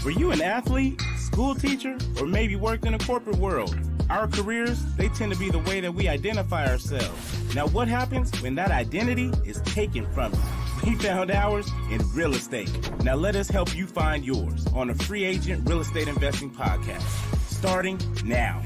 Were you an athlete, school teacher, or maybe worked in a corporate world? Our careers, they tend to be the way that we identify ourselves. Now, what happens when that identity is taken from you? We found ours in real estate. Now, let us help you find yours on the Free Agent Real Estate Investing Podcast, starting now.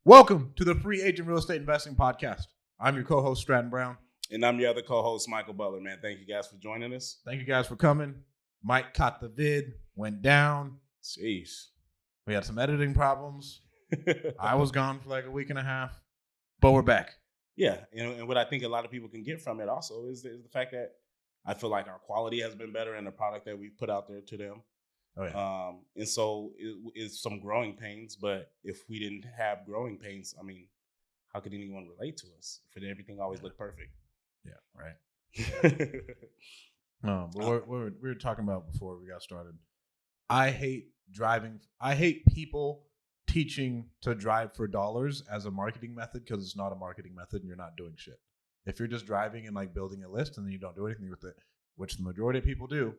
Welcome to the Free Agent Real Estate Investing Podcast. I'm your co-host, Stratton Brown. And I'm your other co-host, Michael Butler, man. Thank you guys for joining us. Thank you guys for coming. Mike caught the vid, went down. Jeez. We had some editing problems. I was gone for like a week and a half, but we're back. Yeah, and what I think a lot of people can get from it also is the fact that I feel like our quality has been better in the product that we put out there to them. Oh, yeah. And so it's some growing pains, but if we didn't have growing pains, I mean, how could anyone relate to us if everything always looked perfect? Yeah, right. But we were talking about before we got started. I hate driving. I hate people teaching to drive for dollars as a marketing method because it's not a marketing method and you're not doing shit. If you're just driving and like building a list and then you don't do anything with it, which the majority of people do,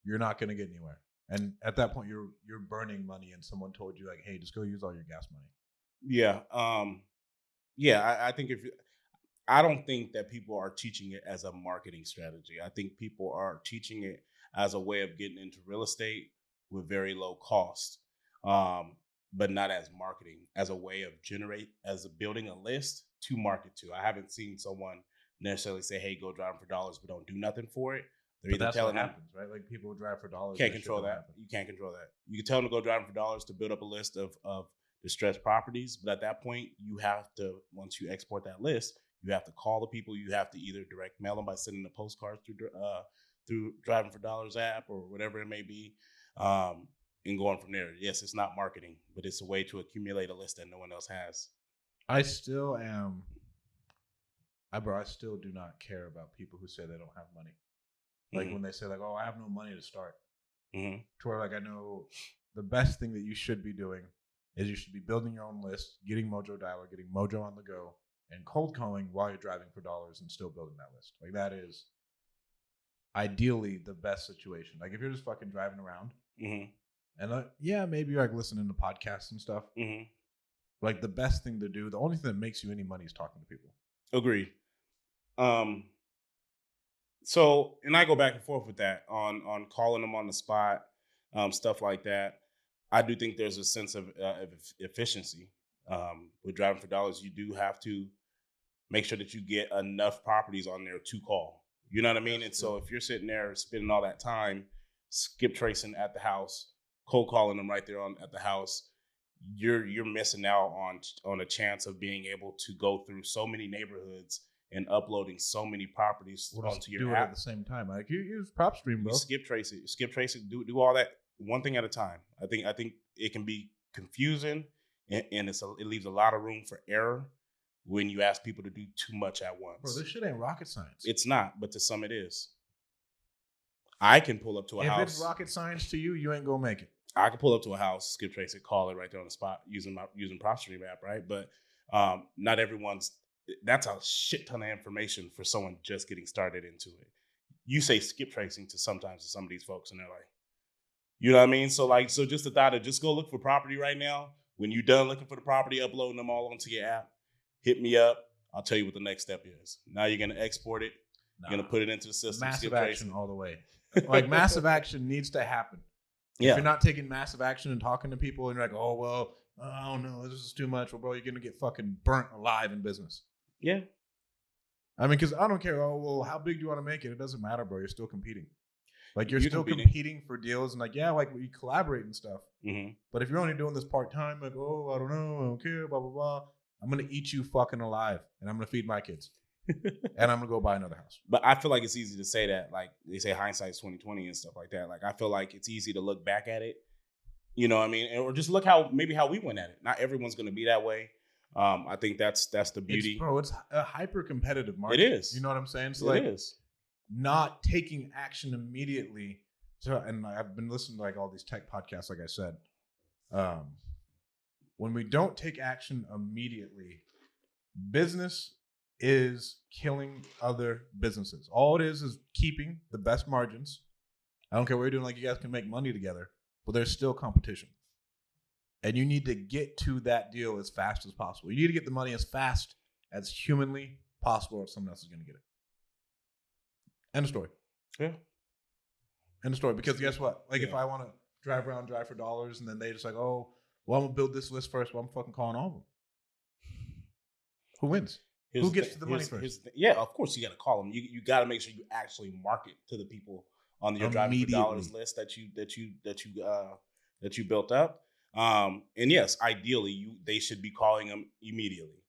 you're not going to get anywhere. And at that point, you're burning money, and someone told you like, "Hey, just go use all your gas money." Yeah, I think I don't think that people are teaching it as a marketing strategy. I think people are teaching it as a way of getting into real estate with very low cost, but not as marketing, as a way of building a list to market to. I haven't seen someone necessarily say, "Hey, go drive for dollars," but don't do nothing for it. They're but that's what happens, right? Like people drive for dollars. Can't control that. You can't control that. You can tell them to go drive for dollars to build up a list of distressed properties, but at that point, you have to, once you export that list, you have to call the people. You have to either direct mail them by sending the postcards through Driving for Dollars app or whatever it may be, and going from there. Yes, it's not marketing, but it's a way to accumulate a list that no one else has. I still do not care about people who say they don't have money. Like when they say like, "Oh, I have no money to start." To where like I know the best thing that you should be doing is you should be building your own list, getting Mojo Dialer, getting Mojo on the go, and cold calling while you're driving for dollars and still building that list. Like that is ideally the best situation. Like if you're just fucking driving around and maybe you're like listening to podcasts and stuff. Like the best thing to do, the only thing that makes you any money is talking to people. Agreed. So, and I go back and forth with that on calling them on the spot, stuff like that. I do think there's a sense of efficiency. With Driving for Dollars, you do have to make sure that you get enough properties on there to call. You know what I mean? And so if you're sitting there spending all that time skip tracing at the house, cold calling them right there at the house, you're missing out on a chance of being able to go through so many neighborhoods and uploading so many properties onto your app at the same time. Like you use PropStream, bro. You skip trace it, do all that one thing at a time. I think it can be confusing and it leaves a lot of room for error when you ask people to do too much at once. Bro, this shit ain't rocket science. It's not, but to some it is. I can pull up to a house. If it's rocket science to you, you ain't gonna make it. I can pull up to a house, skip trace it, call it right there on the spot using PropStream app, right? But not everyone's. That's a shit ton of information for someone just getting started into it. You say skip tracing to some of these folks, and they're like, you know what I mean? So just the thought of just go look for property right now. When you're done looking for the property, uploading them all onto your app, hit me up. I'll tell you what the next step is. Now you're going to export it. You're going to put it into the system. Massive action all the way. Like massive action needs to happen. Yeah. If you're not taking massive action and talking to people and you're like, "Oh, well, I don't know, this is too much." Well, bro, you're going to get fucking burnt alive in business. Yeah. I mean, because I don't care. Oh, well, how big do you want to make it? It doesn't matter, bro. You're still competing. Like you're still competing for deals and like, yeah, like we collaborate and stuff. But if you're only doing this part-time, like, "Oh, I don't know, I don't care, blah, blah, blah," I'm going to eat you fucking alive and I'm going to feed my kids and I'm going to go buy another house. But I feel like it's easy to say that, like they say hindsight's 20/20 and stuff like that. Like I feel like it's easy to look back at it, you know what I mean? Or just look how we went at it. Not everyone's going to be that way. I think that's the beauty. It's a hyper competitive market. It is. You know what I'm saying? So it is. Not taking action immediately. So, and I've been listening to like all these tech podcasts, like I said. When we don't take action immediately, business is killing other businesses. All it is keeping the best margins. I don't care what you're doing. Like, you guys can make money together, but there's still competition. And you need to get to that deal as fast as possible. You need to get the money as fast as humanly possible, or someone else is going to get it. End of story. Yeah. End of story. Because guess what? Like, if I want to drive around, drive for dollars, and then they just like, oh, well, I'm going to build this list first. Well, I'm fucking calling all of them. Who wins? Who gets to the money first? Yeah, of course you got to call them. You got to make sure you actually market to the people on your driving for dollars list that you built up. And yes, ideally they should be calling them immediately.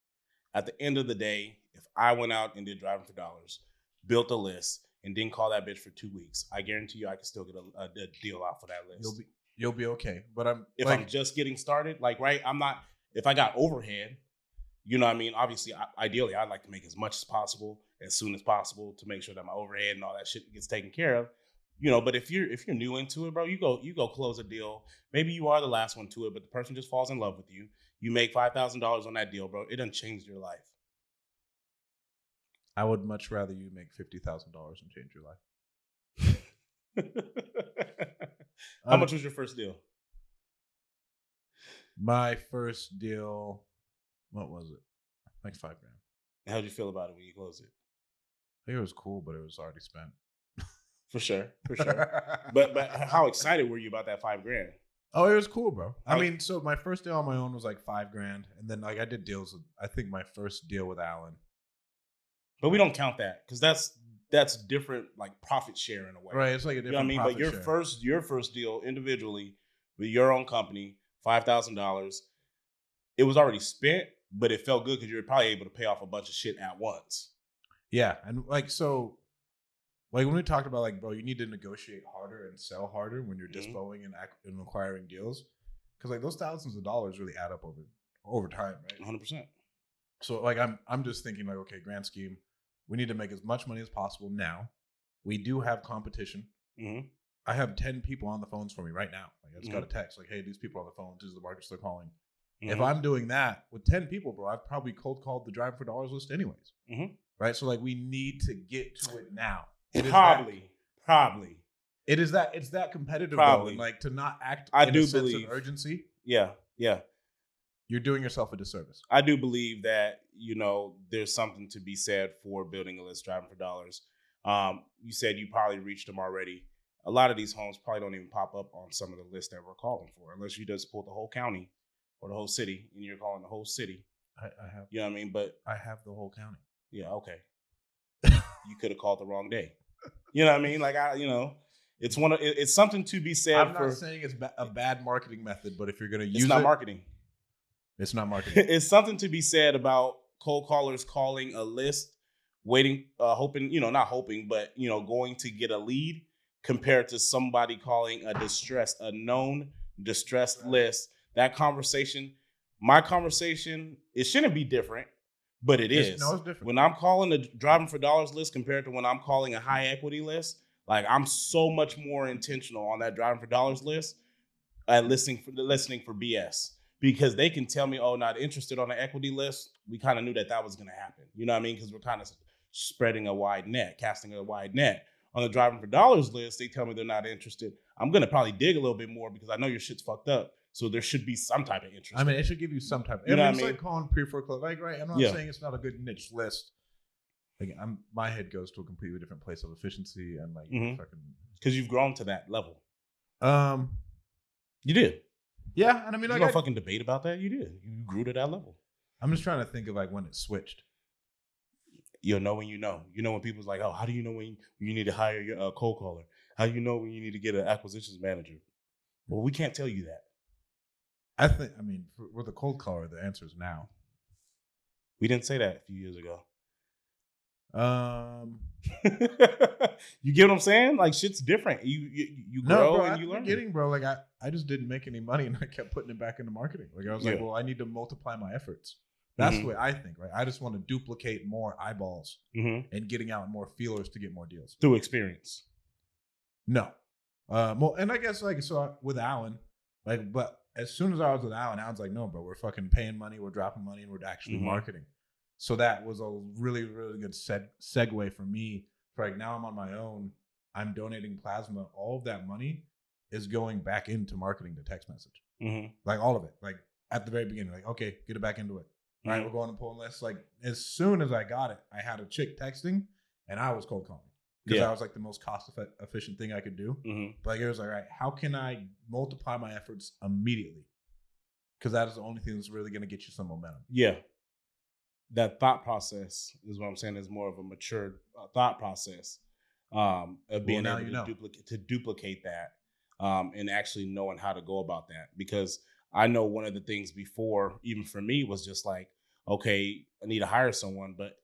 At the end of the day, if I went out and did driving for dollars, built a list, and didn't call that bitch for 2 weeks, I guarantee you I could still get a deal off of that list. You'll be okay. But I'm just getting started, like, right, I'm not, if I got overhead, you know what I mean? Obviously, ideally, I'd like to make as much as possible, as soon as possible, to make sure that my overhead and all that shit gets taken care of. You know, but if you're new into it, bro, you go close a deal. Maybe you are the last one to it, but the person just falls in love with you. You make $5,000 on that deal, bro. It done changed your life. I would much rather you make $50,000 and change your life. How much was your first deal? My first deal, what was it? Like $5,000. How'd you feel about it when you closed it? I think it was cool, but it was already spent. For sure. But how excited were you about that $5,000? Oh, it was cool, bro. I mean, so my first deal on my own was like $5,000, and then like I did deals with, I think my first deal with Alan. But we don't count that because that's different, like profit share in a way. Right, it's like a different. You know what I mean? But your first deal individually with your own company, $5,000. It was already spent, but it felt good because you were probably able to pay off a bunch of shit at once. Yeah, and like so. Like when we talked about like, bro, you need to negotiate harder and sell harder when you're dispoing and acquiring deals, because like those thousands of dollars really add up over time, right? 100%. So like I'm just thinking like, okay, grand scheme, we need to make as much money as possible now. We do have competition. Mm-hmm. I have 10 people on the phones for me right now. Like I just got a text like, hey, these people on the phone, this is the markets they're calling. Mm-hmm. If I'm doing that with 10 people, bro, I've probably cold called the Driving for Dollars list anyways. Mm-hmm. Right? So like we need to get to it now. Probably. It is that it's that competitive though, and like to not act in a sense of urgency. Yeah. You're doing yourself a disservice. I do believe that, you know, there's something to be said for building a list, driving for dollars. You said you probably reached them already. A lot of these homes probably don't even pop up on some of the lists that we're calling for, unless you just pull the whole county or the whole city, and you're calling the whole city. I have. You know what I mean? But I have the whole county. Yeah, okay. You could have called the wrong day. You know what I mean? Like it's something to be said. I'm not saying it's a bad marketing method, but if you're going to use it, it's not marketing. It's not marketing. It's something to be said about cold callers calling a list, waiting, hoping, you know, not hoping, but, you know, going to get a lead compared to somebody calling a known distressed list. That conversation, my conversation, it shouldn't be different. But it is. No, it's different. When I'm calling the Driving for Dollars list compared to when I'm calling a high equity list, like I'm so much more intentional on that Driving for Dollars list at listening for BS, because they can tell me, oh, not interested on the equity list. We kind of knew that was going to happen. You know what I mean? Because we're kind of casting a wide net. On the Driving for Dollars list, they tell me they're not interested. I'm going to probably dig a little bit more because I know your shit's fucked up. So there should be some type of interest. I mean, it should give you some type. It's like calling pre-foreclosure. Like, right? I'm not saying it's not a good niche list. Like, my head goes to a completely different place of efficiency and like fucking. Because you've grown to that level. You did. Yeah, and I mean, there's no fucking debate about that. You did. You grew to that level. I'm just trying to think of like when it switched. You'll know when you know. You know when people's like, oh, how do you know when you need to hire your cold caller? How do you know when you need to get an acquisitions manager? Well, we can't tell you that. I mean, with a cold caller, the answer is now. We didn't say that a few years ago. You get what I'm saying? Like, shit's different. You grow bro, and you learn. Getting, bro. Like, I just didn't make any money, and I kept putting it back into marketing. Like, I was like, well, I need to multiply my efforts. That's the way I think, right? I just want to duplicate more eyeballs and getting out more feelers to get more deals through experience. No, well, and I guess like so with Alan, like, but as soon as I was with Alan's like, no, bro, we're fucking paying money, we're dropping money, and we're actually marketing. So that was a really, really good segue for me. For like now I'm on my own. I'm donating plasma. All of that money is going back into marketing the text message. Like all of it. Like at the very beginning, like, okay, get it back into it. All right, we're going to pulling lists. Like as soon as I got it, I had a chick texting and I was cold calling because that was like the most cost efficient thing I could do. But like, it was like, all right, how can I multiply my efforts immediately? Because that is the only thing that's really going to get you some momentum. Yeah. That thought process is what I'm saying is more of a mature thought process of being able to duplicate that and actually knowing how to go about that. Because I know one of the things before, even for me, was just like, okay, I need to hire someone, but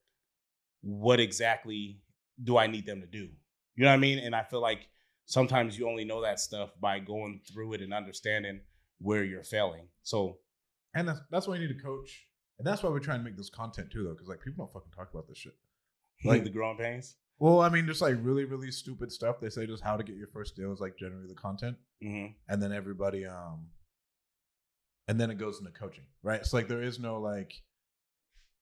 what exactly do I need them to do? You know what I mean? And I feel like sometimes you only know that stuff by going through it and understanding where you're failing. So, and that's why you need a coach. And that's why we're trying to make this content too, though, because like people don't fucking talk about this shit. Like the growing pains. Well, I mean, just like really, really stupid stuff. They say just how to get your first deal is like generally the content, and then everybody, and then it goes into coaching, right? It's like there is no like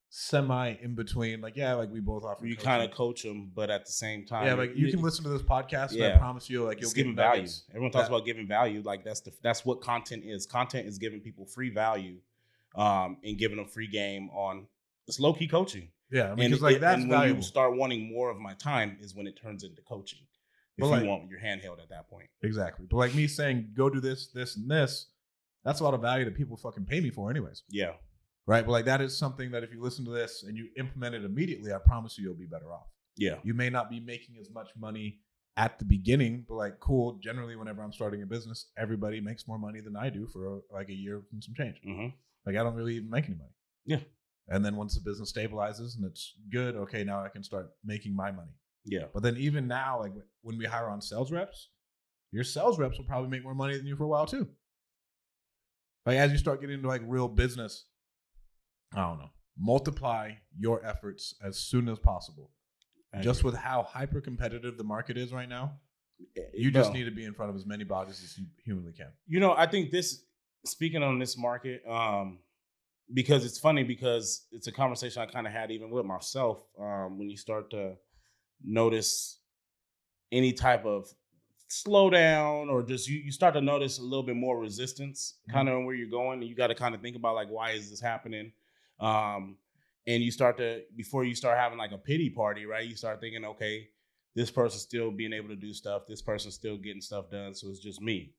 semi in between. Like yeah, like we both offer. You kind of coach them, but at the same time, yeah, like you can listen to this podcast. Yeah, and I promise you, like you'll give value. Everyone talks about giving value. Like that's what content is. Content is giving people free value. And giving them free game on it's low key coaching. Yeah, I mean, because like that's and when valuable. you start wanting more of my time is when it turns into coaching. If you want your handheld at that point, exactly. But like me saying, go do this, this, and this, that's a lot of value that people fucking pay me for, anyways. Yeah, right. But like that is something that if you listen to this and you implement it immediately, I promise you'll be better off. Yeah, you may not be making as much money at the beginning, but like cool. Generally, whenever I'm starting a business, everybody makes more money than I do for like a year and some change. Like I don't really even make any money. Yeah. And then once the business stabilizes and it's good, okay, now I can start making my money. Yeah. But then even now, like when we hire on sales reps, your sales reps will probably make more money than you for a while too. Like as you start getting into like real business, I don't know, multiply your efforts as soon as possible. Just with how hyper competitive the market is right now, you just need to be in front of as many bodies as you humanly can. You know, I think speaking on this market, because it's funny because it's a conversation I kind of had even with myself when you start to notice any type of slowdown or just you start to notice a little bit more resistance kind of where you're going, and you got to kind of think about like, why is this happening? And you start to, before you start having like a pity party, right? You start thinking, okay, this person's still being able to do stuff. This person's still getting stuff done. So it's just me,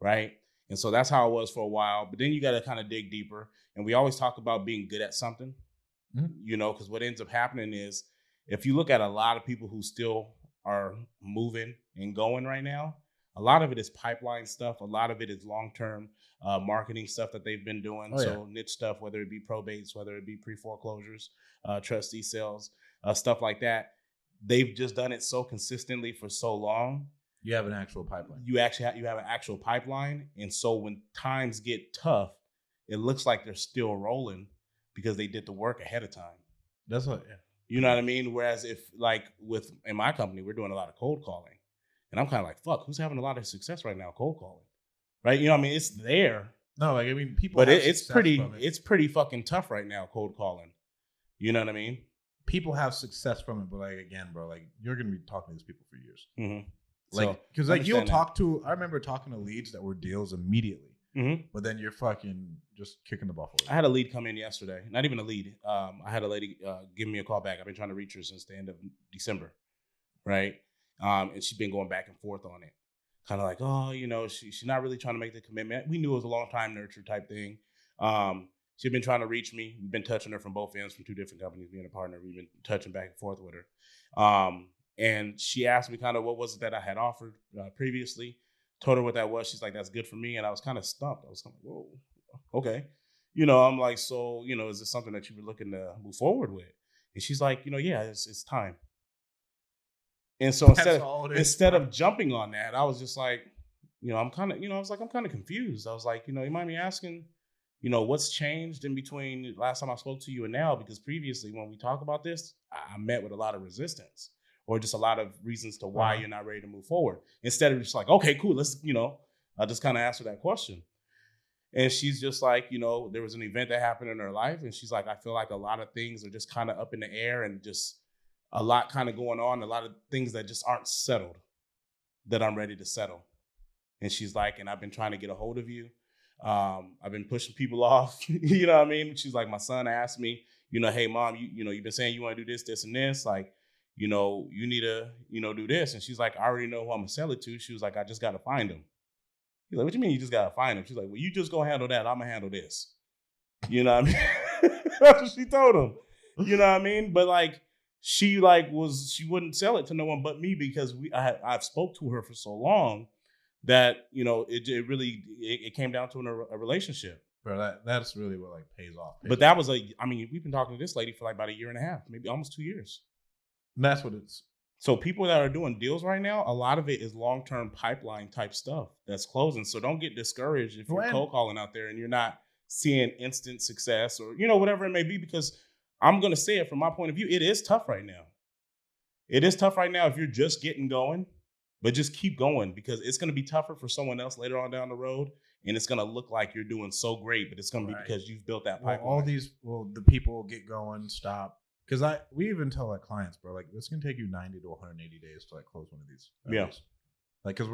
right? And so that's how it was for a while. But then you got to kind of dig deeper. And we always talk about being good at something, you know, because what ends up happening is if you look at a lot of people who still are moving and going right now, a lot of it is pipeline stuff. A lot of it is long-term marketing stuff that they've been doing. Niche stuff, whether it be probates, whether it be pre-foreclosures, trustee sales, stuff like that. They've just done it so consistently for so long. You have an actual pipeline. You have an actual pipeline. And so when times get tough, it looks like they're still rolling because they did the work ahead of time. That's what, yeah. You know what I mean? Whereas if like in my company, we're doing a lot of cold calling. And I'm kind of like, fuck, who's having a lot of success right now cold calling? Right? You know what I mean? It's there. No, like, I mean, people but it's pretty fucking tough right now, cold calling. You know what I mean? People have success from it, but like, again, bro, like you're going to be talking to these people for years. Mm-hmm. Like, because like you'll talk to, I remember talking to leads that were deals immediately, but then you're fucking just kicking the ball forward. I had a lead come in yesterday. Not even a lead. I had a lady give me a call back. I've been trying to reach her since the end of December. Right. And she's been going back and forth on it. Kind of like, oh, you know, she's not really trying to make the commitment. We knew it was a long time nurture type thing. She'd been trying to reach me. We've been touching her from both ends, from two different companies, being a partner. We've been touching back and forth with her. And she asked me kind of what was it that I had offered previously. Told her what that was. She's like, that's good for me. And I was kind of stumped. I was kind of like, whoa, okay. You know, I'm like, so, you know, is this something that you were looking to move forward with? And she's like, you know, yeah, it's time. And so instead of jumping on that, I was just like, you know, I'm kind of confused. I was like, you know, you mind me asking, you know, what's changed in between last time I spoke to you and now? Because previously when we talk about this, I met with a lot of resistance or just a lot of reasons to why you're not ready to move forward. Instead of just like, okay, cool, let's, you know, I just kind of asked her that question. And she's just like, there was an event that happened in her life. And she's like, I feel like a lot of things are just kind of up in the air and just a lot kind of going on. A lot of things that just aren't settled that I'm ready to settle. And she's like, and I've been trying to get a hold of you. I've been pushing people off. You know what I mean? She's like, my son asked me, hey, mom, you've been saying you want to do this, this, and this. Like, you need to, do this. And she's like, I already know who I'm going to sell it to. She was like, I just got to find him. He's like, what you mean you just got to find him? She's like, well, you just go handle that. I'm going to handle this. You know what I mean? That's what she told him. You know what I mean? But like, she wouldn't sell it to no one but me because I've spoke to her for so long that, it really came down to a relationship. Bro, that's really what like pays off. But that was we've been talking to this lady for like about a year and a half, maybe almost 2 years. And that's what it's. So people that are doing deals right now, a lot of it is long-term pipeline type stuff that's closing. So don't get discouraged if you're cold calling out there and you're not seeing instant success or, whatever it may be, because I'm going to say it from my point of view. It is tough right now. It is tough right now if you're just getting going, but just keep going because it's going to be tougher for someone else later on down the road. And it's going to look like you're doing so great, but it's going to be because you've built that pipeline. The people get going, stop. Because we even tell like clients, bro, like it's gonna take you 90 to 180 days to like close one of these. Yeah. Like, because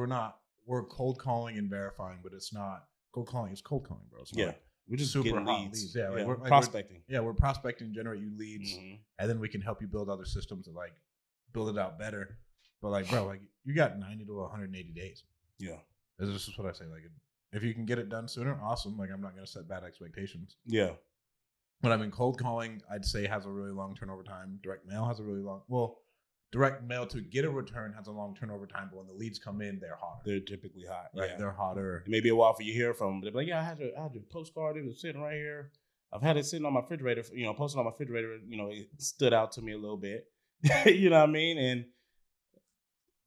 we're cold calling and verifying, but it's not cold calling. It's cold calling, bro. It's yeah. We're just super hot leads. Yeah. Like, we're prospecting. We're prospecting, generate you leads, and then we can help you build other systems to like build it out better. But like, bro, like you got 90 to 180 days. Yeah. This is what I say. Like, if you can get it done sooner, awesome. Like, I'm not gonna set bad expectations. Yeah. But I mean, cold calling, I'd say, has a really long turnover time. Direct mail has a really long. Well, direct mail to get a return has a long turnover time, but when the leads come in, they're hotter. They're typically hot. Right, yeah. They're hotter. It may be a while for you to hear from them. They're like, yeah, I had your postcard. It was sitting right here. I've had it sitting on my refrigerator. Posted on my refrigerator. It stood out to me a little bit. You know what I mean? And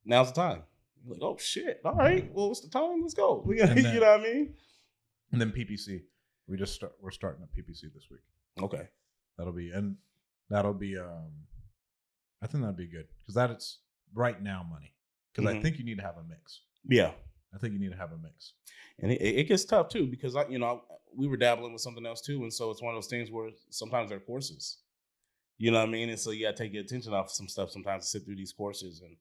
now's the time. You're like, oh shit! All right. Well, what's the time? Let's go. You know what I mean? And then PPC. We're starting at PPC this week. Okay. That'll be I think that'd be good because it's right now money. Because I think you need to have a mix. Yeah. I think you need to have a mix. And it gets tough too because we were dabbling with something else too, and so it's one of those things where sometimes they're courses. You know what I mean? And so you gotta take your attention off some stuff sometimes to sit through these courses. And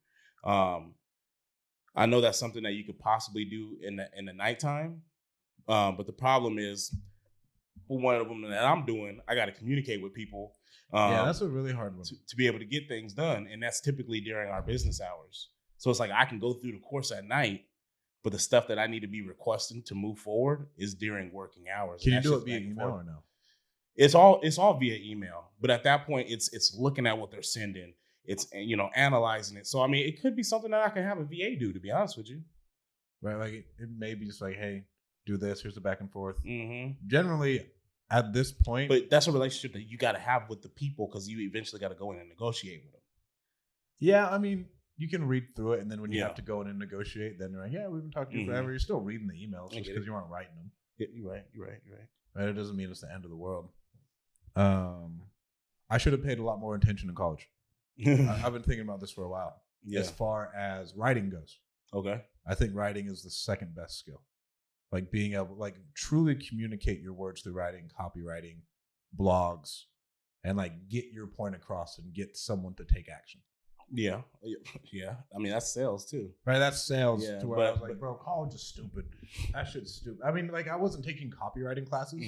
I know that's something that you could possibly do in the nighttime. But the problem is, one of them that I'm doing, I got to communicate with people. That's a really hard one to be able to get things done, and that's typically during our business hours. So it's like I can go through the course at night, but the stuff that I need to be requesting to move forward is during working hours. Can you do it via email or no? It's all via email, but at that point, it's looking at what they're sending. It's analyzing it. So I mean, it could be something that I can have a VA do. To be honest with you, right? Like it may be just like, hey, do this. Here's the back and forth. Mm-hmm. Generally, at this point, but that's a relationship that you got to have with the people because you eventually got to go in and negotiate with them. Yeah, I mean, you can read through it, and then when you have to go in and negotiate, then you're like, yeah, we've been talking to you forever. You're still reading the emails just because you aren't writing them. Yeah, you're right. Right? It doesn't mean it's the end of the world. I should have paid a lot more attention in college. I've been thinking about this for a while. Yeah. As far as writing goes. Okay. I think writing is the second best skill. Like being able, like truly communicate your words through writing, copywriting, blogs, and like get your point across and get someone to take action. Yeah. I mean, that's sales too. Right, that's sales. Yeah, to where I was like, bro, college is stupid. That shit's stupid. I mean, like I wasn't taking copywriting classes,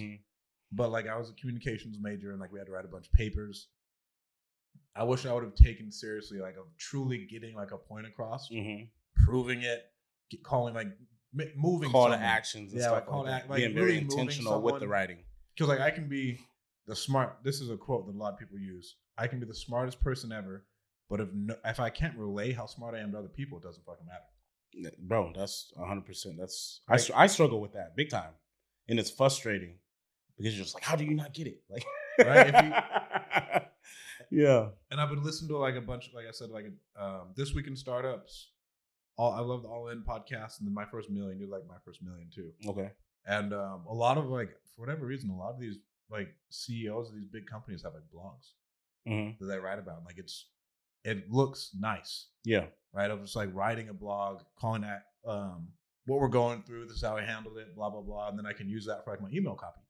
but like I was a communications major and like we had to write a bunch of papers. I wish I would have taken seriously like of truly getting like a point across, proving it, calling like moving call to actions and stuff like that. Being very really intentional with the writing. Because like I can be the smart. This is a quote that a lot of people use. I can be the smartest person ever, but if I can't relay how smart I am to other people, it doesn't fucking matter. Bro, that's 100%. That's I struggle with that big time, and it's frustrating because you're just like, how do you not get it? Like, right? Yeah. And I've been listening to like a bunch, like I said, like This Week in Startups. I love the All In podcast, and then My First Million. You like My First Million too. Okay. And a lot of like, for whatever reason, a lot of these like CEOs of these big companies have like blogs that they write about. Like it looks nice. Yeah. Right. Of just like writing a blog, calling that what we're going through. This is how I handled it, blah, blah, blah. And then I can use that for like my email copy.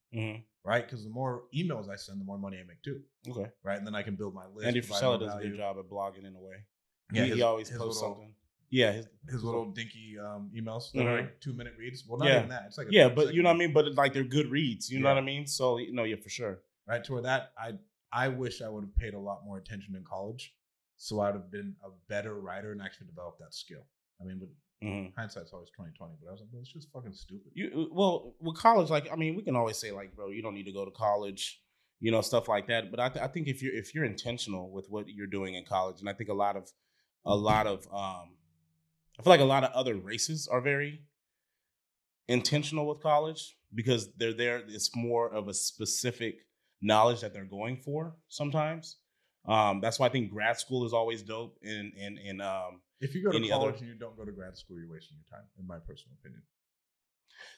Right? Because the more emails I send, the more money I make too. Okay. Right? And then I can build my list. And if Frisella does a good job at blogging in a way. Yeah, he always posts something. Yeah, his little dinky emails that are like 2-minute reads. Well, not even that. It's like but you know what I mean. But like they're good reads. You know what I mean. So for sure. Right. To where that I wish I would have paid a lot more attention in college, so I would have been a better writer and actually developed that skill. I mean, but hindsight's always 20/20. But I was like, well, it's just fucking stupid. With college, like I mean, we can always say like, bro, you don't need to go to college, stuff like that. But I think if you're intentional with what you're doing in college, and I think a lot of I feel like a lot of other races are very intentional with college because they're there. It's more of a specific knowledge that they're going for sometimes. That's why I think grad school is always dope. If you go to college and you don't go to grad school, you're wasting your time, in my personal opinion.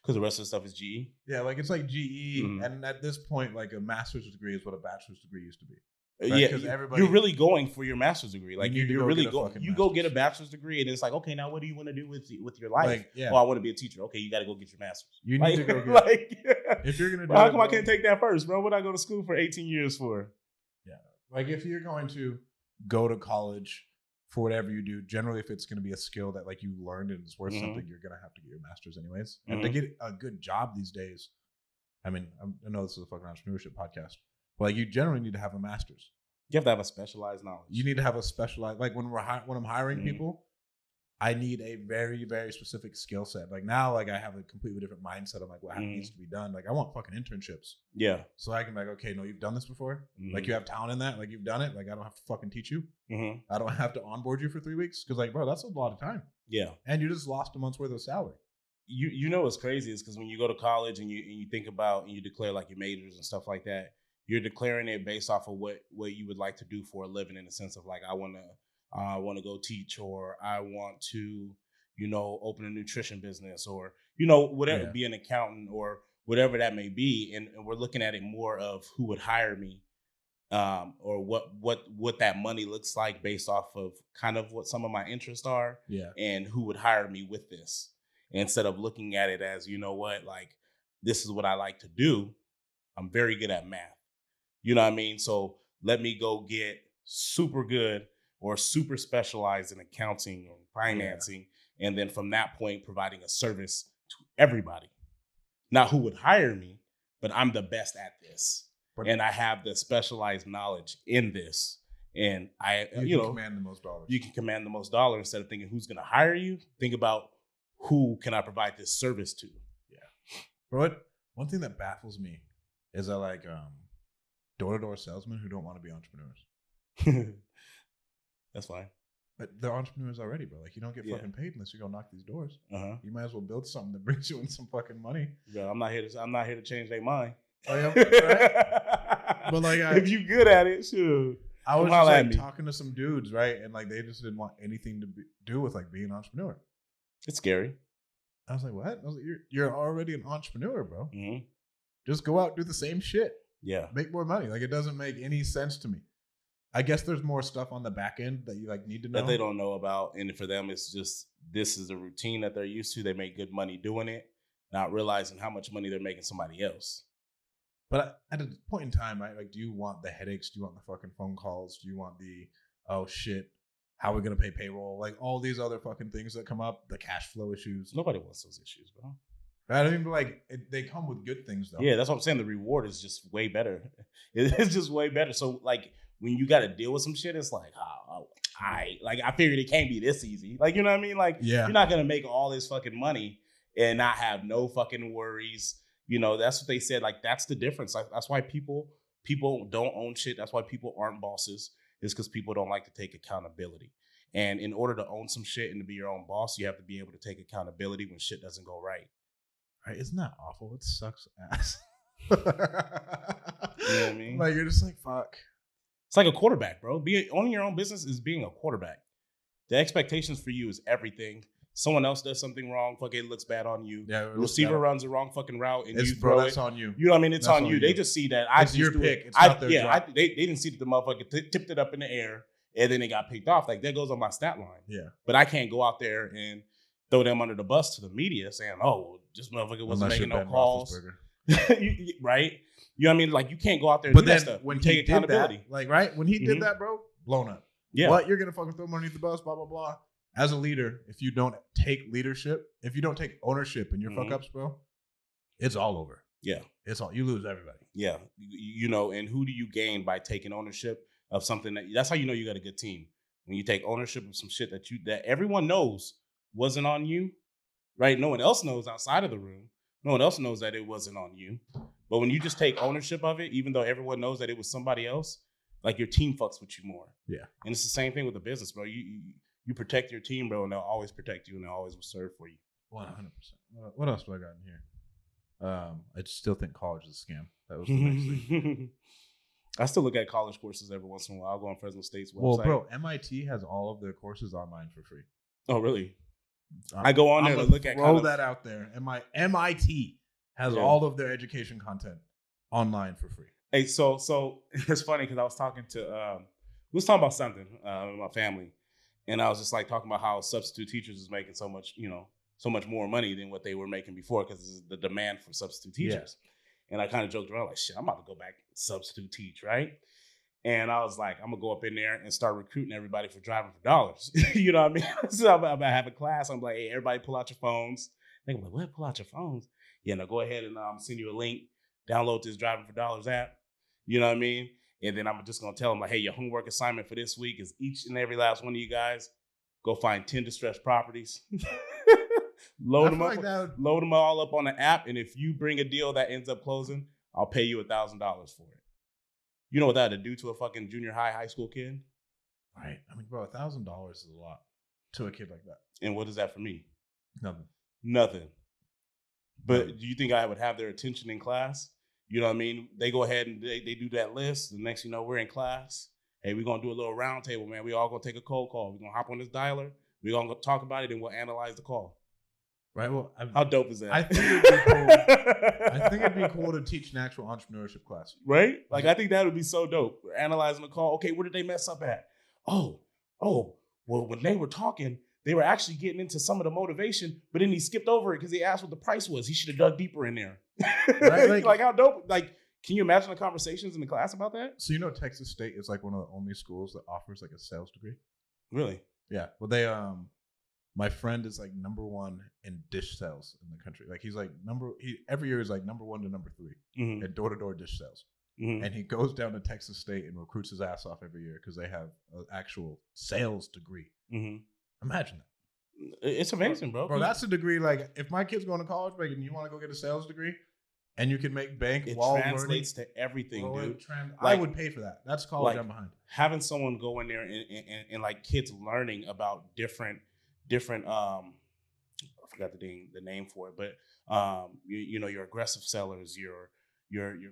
Because the rest of the stuff is GE. Yeah, like it's like GE, and at this point, like a master's degree is what a bachelor's degree used to be. Right? Yeah, because you're really going for your master's degree. Like you're really going. You go get a bachelor's degree, and it's like, okay, now what do you want to do with your life? Like, I want to be a teacher. Okay, you got to go get your master's. You need to go get. If you're gonna do, how come I can't take that first, bro? What did I go to school for 18 years for? Yeah, like if you're going to go to college for whatever you do, generally, if it's going to be a skill that like you learned and it's worth something, you're going to have to get your master's anyways. And to get a good job these days, I mean, I know this is a fucking entrepreneurship podcast, but like you generally need to have a master's. You have to have a specialized knowledge. You need to have a specialized, like when I'm hiring people, I need a very, very specific skill set. Like now, like I have a completely different mindset of like what needs to be done. Like I want fucking internships. Yeah. So I can be like, okay, no, you've done this before. Like you have talent in that. Like you've done it. Like I don't have to fucking teach you. I don't have to onboard you for 3 weeks. Cause like, bro, that's a lot of time. Yeah. And you just lost a month's worth of salary. You know what's crazy is because when you go to college and you think about and you declare like your majors and stuff like that, you're declaring it based off of what you would like to do for a living in the sense of like, I want to go teach, or I want to, open a nutrition business, or, whatever, be an accountant or whatever that may be. And we're looking at it more of who would hire me, or what that money looks like based off of kind of what some of my interests are, and who would hire me with this, instead of looking at it as, like, this is what I like to do. I'm very good at math. You know what I mean? So let me go get super good or super specialized in accounting or financing. And then from that point, providing a service to everybody. Not who would hire me, but I'm the best at this. And I have the specialized knowledge in this. And you can command the most dollars. You can command the most dollars instead of thinking who's going to hire you. Think about who can I provide this service to. Yeah. Bro, one thing that baffles me is that like door-to-door salesmen who don't want to be entrepreneurs. That's fine. But they're entrepreneurs already, bro. Like you don't get fucking paid unless you go knock these doors. You might as well build something that brings you in some fucking money. Yeah, I'm not here to change their mind. Oh yeah, right? But like, if you good at it, sure. I was just like talking to some dudes, right, and like they just didn't want anything to do with like being an entrepreneur. It's scary. I was like, what? I was like, you're already an entrepreneur, bro. Just go out and do the same shit. Yeah. Make more money. Like it doesn't make any sense to me. I guess there's more stuff on the back end that you like need to know. That they don't know about. And for them, it's just, this is a routine that they're used to. They make good money doing it, not realizing how much money they're making somebody else. But at a point in time, right? Like, do you want the headaches? Do you want the fucking phone calls? Do you want the, oh shit, how are we going to pay payroll? Like all these other fucking things that come up, the cash flow issues. Nobody wants those issues, bro. I don't even like they come with good things though. Yeah, that's what I'm saying. The reward is just way better. It's just way better. So like when you got to deal with some shit, it's like, I figured it can't be this easy. Like, you know what I mean? Like, you're not going to make all this fucking money and not have no fucking worries. That's what they said. Like, that's the difference. Like, that's why people don't own shit. That's why people aren't bosses, is because people don't like to take accountability. And in order to own some shit and to be your own boss, you have to be able to take accountability when shit doesn't go right. Right? Isn't that awful? It sucks ass. You know what I mean? Like, you're just like, fuck. It's like a quarterback, bro. Owning your own business is being a quarterback. The expectations for you is everything. Someone else does something wrong, fucking it looks bad on you. Yeah, receiver runs the wrong fucking route, and you throw that's on you. You know what I mean? It's on you. They just see that it's your pick. It's not their job. They didn't see that the motherfucker tipped it up in the air, and then it got picked off. Like that goes on my stat line. Yeah, but I can't go out there and throw them under the bus to the media saying, "Oh, this motherfucker wasn't making no calls." Right? You know what I mean? Like, you can't go out there and do that stuff. When you take accountability. When he did that, bro, blown up. Yeah. What? You're gonna fucking throw him underneath the bus, blah blah blah. As a leader, if you don't take leadership, if you don't take ownership in your fuck ups, bro, it's all over. Yeah. It's all, you lose everybody. Yeah. You know, and who do you gain by taking ownership of something that's how you know you got a good team. When you take ownership of some shit that everyone knows wasn't on you, right? No one else knows outside of the room. No one else knows that it wasn't on you. But when you just take ownership of it, even though everyone knows that it was somebody else, like, your team fucks with you more. Yeah. And it's the same thing with the business, bro. You protect your team, bro, and they'll always protect you, and they'll always serve for you. 100%. What else do I got in here? I still think college is a scam. That was the next thing. I still look at college courses every once in a while. I'll go on Fresno State's website. Well, bro, MIT has all of their courses online for free. Oh, really? I go on there to look at. Throw that out there. MIT has all of their education content online for free. Hey, so it's funny because I was talking to we was talking about something with my family, and I was just like talking about how substitute teachers is making so much more money than what they were making before because the demand for substitute teachers. Yeah. And I kind of joked around like, shit, I'm about to go back and substitute teach, right? And I was like, I'm gonna go up in there and start recruiting everybody for driving for dollars. You know what I mean? So I'm about to have a class. I'm like, hey, everybody pull out your phones. They're like, what? Pull out your phones? Yeah, no, go ahead and send you a link. Download this Driving for Dollars app. You know what I mean? And then I'm just gonna tell them like, hey, your homework assignment for this week is each and every last one of you guys go find 10 distressed properties. Load them all up on the app, and if you bring a deal that ends up closing, I'll pay you $1,000 for it. You know what that would do to a fucking junior high school kid? Right. I mean, bro, $1,000 is a lot to a kid like that. And what is that for me? Nothing. But do you think I would have their attention in class? You know what I mean? They go ahead and they do that list. The next, we're in class. Hey, we're going to do a little round table, man. We all going to take a cold call. We're going to hop on this dialer. We're going to talk about it, and we'll analyze the call. Right. Well, how dope is that? I think it'd be cool. I think it'd be cool to teach an actual entrepreneurship class. Right? Like, I think that would be so dope. We're analyzing the call. Okay, where did they mess up at? Oh, well, when they were talking, they were actually getting into some of the motivation, but then he skipped over it because he asked what the price was. He should have dug deeper in there. Right? Like how dope? Like, can you imagine the conversations in the class about that? So Texas State is like one of the only schools that offers like a sales degree. Really? Yeah. Well, they my friend is like number one in dish sales in the country. Like he's like every year is like number 1 to number 3 at door-to-door dish sales. Mm-hmm. And he goes down to Texas State and recruits his ass off every year because they have an actual sales degree. Mm-hmm. Imagine that. It's amazing, bro. Bro, that's a degree. Like if my kid's going to college, and you want to go get a sales degree, and you can make bank while learning. It translates to everything, dude. I would pay for that. That's college I'm behind. Having someone go in there and like kids learning about different I forgot the name for it, but your aggressive sellers, your